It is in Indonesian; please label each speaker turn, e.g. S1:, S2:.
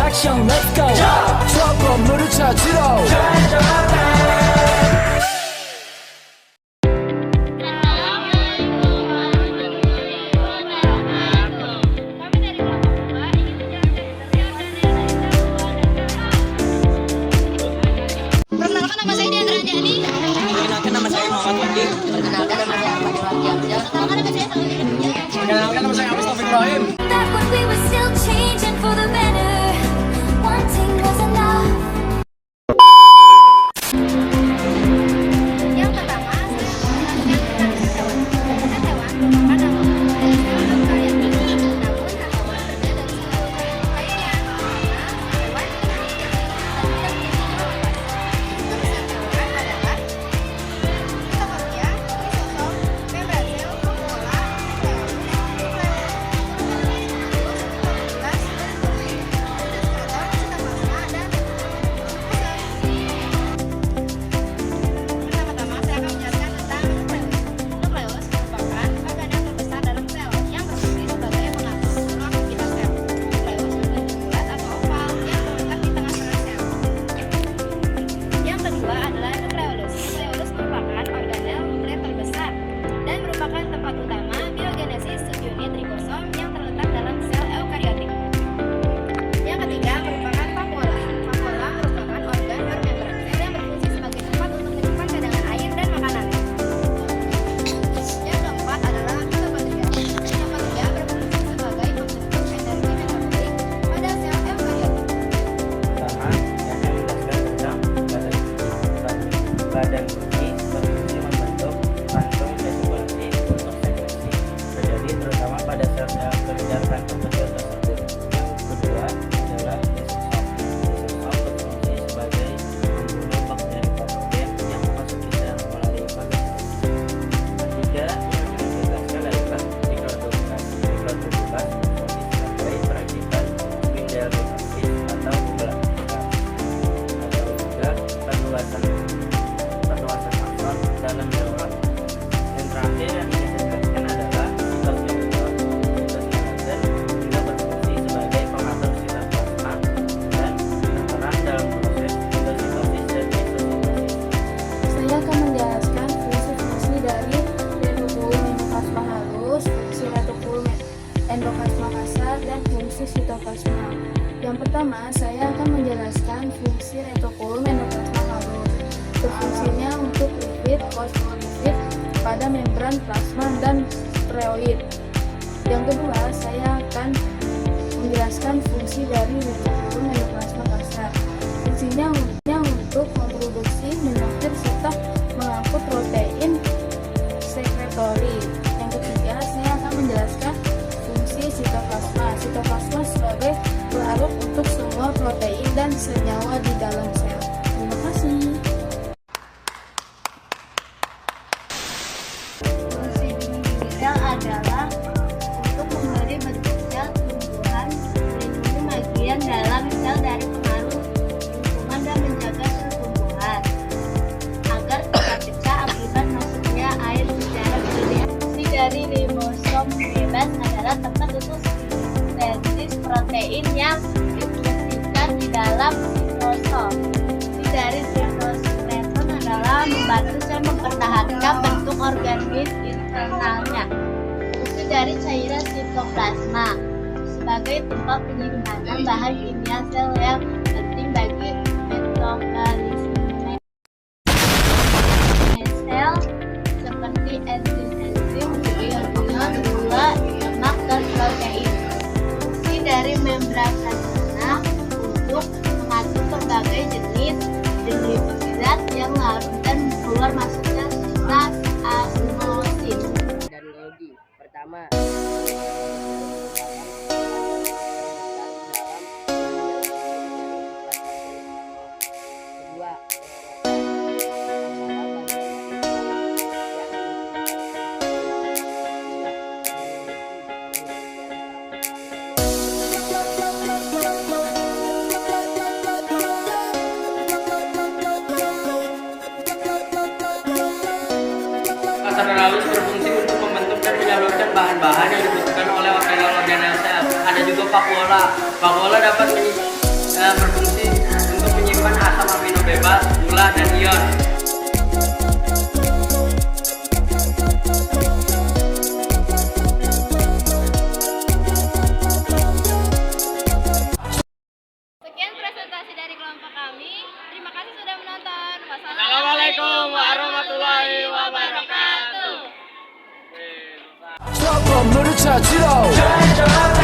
S1: action let's go 저 건물을 찾으러
S2: Perkenalkan nama saya Diandra Anjani.
S3: Perkenalkan nama saya Muhammad Wandi.
S2: Perkenalkan nama saya Ahmad Wandi. Perkenalkan nama saya Salih.
S3: Perkenalkan nama saya Amis Taufik Ibrahim.
S4: Back when we were still changing for the better, wanting was enough.
S2: Yang pertama, saya menjelaskan hewan merupakan makhluk dari hewan karya tinggi. Namun hewan berbeda dari seluruh hewan lainnya. Karena hewan memiliki tidak memiliki hewan adalah Mitochondria, Lisosom, Membranel, Corolla, pertama-tama saya akan menjelaskan tentang nukleus. Merupakan organ yang terbesar dalam sel yang berfungsi sebagai pengatur seluruh aktivitas sel. Nukleus berbentuk bulat atau oval yang terletak di tengah-tengah sel. Yang kedua adalah nukleolus. Nukleolus merupakan organel nuklir terbesar dan merupakan tempat utama biogenesis subunit ribosom yang terletak dalam sel eukariotik. Yang ketiga merupakan vakuola. Vakuola merupakan organ bermembran sel yang berfungsi sebagai tempat untuk menyimpan cadangan air dan makanan. Yang keempat adalah mitokondria. Mitokondria berfungsi sebagai pembentuk energi metabolik pada sel eukariotik.
S3: Pertama, saya akan menjelaskan tentang badan bumi berfungsi membentuk kantung sirkulasi untuk sekresi terjadi terutama pada sel-sel kelenjar kantung kecil tersebut. Yang kedua adalah lisosom. Lisosom berfungsi sebagai pembunuh bakteri patogen yang memasuki sel melalui fagositosis. Ketiga yang akan dijelaskan adalah diklotroplast. Diklotroplast berfungsi sebagai perakitan spindel lisosis atau pembelah tulang. Ada juga perluasan akson dalam neuron. Yang terakhir yang ingin saya jelaskan adalah sitoskeleton. Sitoskeleton juga berfungsi sebagai pengatur sitoplasma dan berperan dalam proses fagositosis dan exositosis.
S5: Saya akan menjelaskan fungsi-fungsi dari retikulum endoplasma halus, fungsi retikulum endoplasma kasar, dan fungsi sitoplasma. Yang pertama, saya akan menjelaskan fungsi retikulum endoplasma halus. Berfungsinya untuk lipid fosfolipid pada membran plasma dan spreoid. Yang kedua, saya akan menjelaskan fungsi dari retikulum endoplasma kasar. Fungsinya untuk memproduksi, menuklir, serta mengangkut protein sekretori. Yang ketiga, saya akan menjelaskan fungsi sitoplasma. Sitoplasma sebagai pelarut untuk semua protein dan senyawa di dalam sel. Terima kasih.
S2: Fungsi dinding sel adalah untuk memberi bentuk sel tumbuhan, melindungi bagian dalam sel dari pengaruh lingkungan dan menjaga sel tumbuhan agar tidak pecah akibat masuknya air secara berlebihan. Fungsi dari ribosom bebas adalah tempat untuk sintesis protein yang difungsikan di dalam sitosom. Fungsi dari sitoskeleton adalah membantu sel mempertahankan bentuk organisme internalnya. Fungsi dari cairan sitoplasma sebagai tempat penyimpanan bahan kimia sel yang penting bagi metabolisme sel seperti enzim-enzim, ion-ion, gula, lemak, dan protein. Fungsi dari membran plasma untuk mengatur berbagai jenis zat yang larut dan keluar masuknya zat osmosis.
S3: Dan logi pertama kedua halus berfungsi untuk membentuk dan menyalurkan bahan-bahan yang dibutuhkan oleh organel-organel sel. Ada juga vakuola. Vakuola dapat
S6: berfungsi untuk menyimpan asam amino bebas, gula, dan ion.
S2: Sekian presentasi dari kelompok kami. Terima kasih sudah menonton.
S6: Assalamualaikum warahmatullahi wabarakatuh.
S1: 저 건물을 찾으러